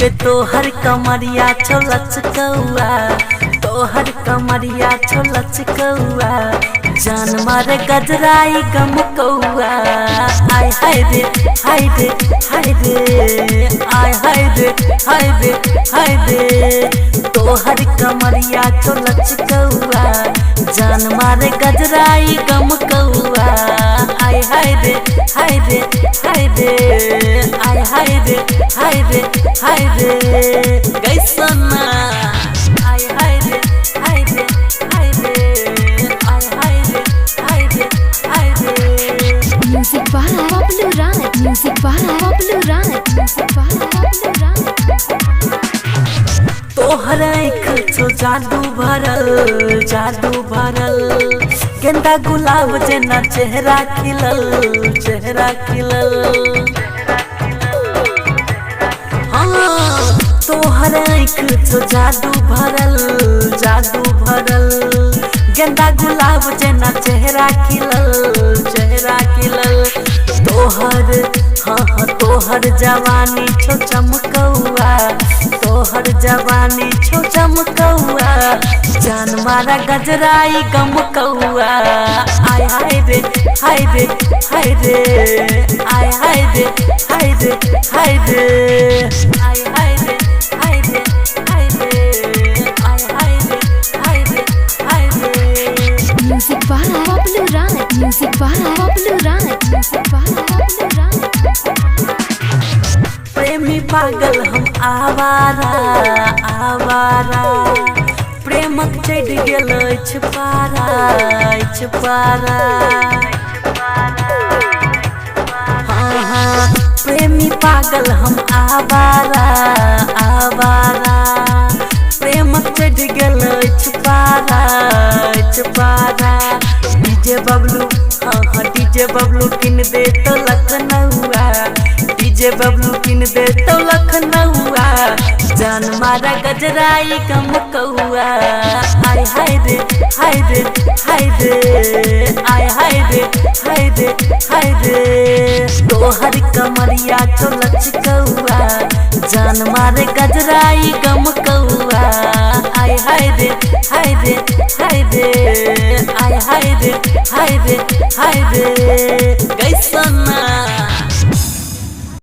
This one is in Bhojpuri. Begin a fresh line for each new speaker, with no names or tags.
के तोहर कमरिया छोलच कौआ, तोहर कमरिया छोलच कौआ, जान मारे गजराई गम कौआ। आय हाय रे हाय रे हाय रे, आय हाय रे हाय रे हाय रे, तोहर कमरिया छोलच कौआ, जान मारे गजराई गम कौआ। आय हाय रे हाय रे हाय रे, आय हाय रे हाय रे हाय रे, कैसना आय हाय रे हाय रे हाय रे, आय हाय रे हाय रे हाय रे।
Music by Pablo Raj, music by Pablo Raj, music by Pablo Raj।
तोहर आँख छो जादू भरल, जादू भरल, गेंदा गुलाब जेना चेहरा खिलल, चेहरा खिलल। हाँ तोहर आँख छो जादू भरल, जादू भरल, गेंदा गुलाब जेना चेहरा खिलल, चेहरा खिलल। तोहर हाँ हाँ तोहर जवानी छो चमकौआ, तोहर जवानी छो चमकौआ, जान मारा गजराई गम कौआ। आय हाय रे हाय रे हाय रे, आय हाय रे हाय रे हाय रे, आय हाय रे हाय रे हाय रे, आय हाय रे हाय रे हाय रे।
Music by Pablo Raj, music by Pablo Raj, music by Pablo Raj।
प्रेमी पागल हम आवारा, आवारा, प्रेमक चढ़ गेल छपारा, छपारा। हाँ हाँ प्रेमी पागल हम आवारा, आवारा, प्रेमक चढ़ गेल छपारा, छपारा। डीजे बबलू हाँ हाँ डीजे बबलू किन दे तो लखनऊआ, डीजे बबलू किन दे तो लखनऊआ, जान मारा गजराई गम कौआ। आय हाय रे हाय रे हाय रे, आय हाय रे हाय रे हाय रे, तोहर कमरिया छोलच कौआ, जान मारे गजराई गम कौआ। आय हाय रे हाय रे हाय रे, आय हाय रे हाय रे हाय रे, कैसना।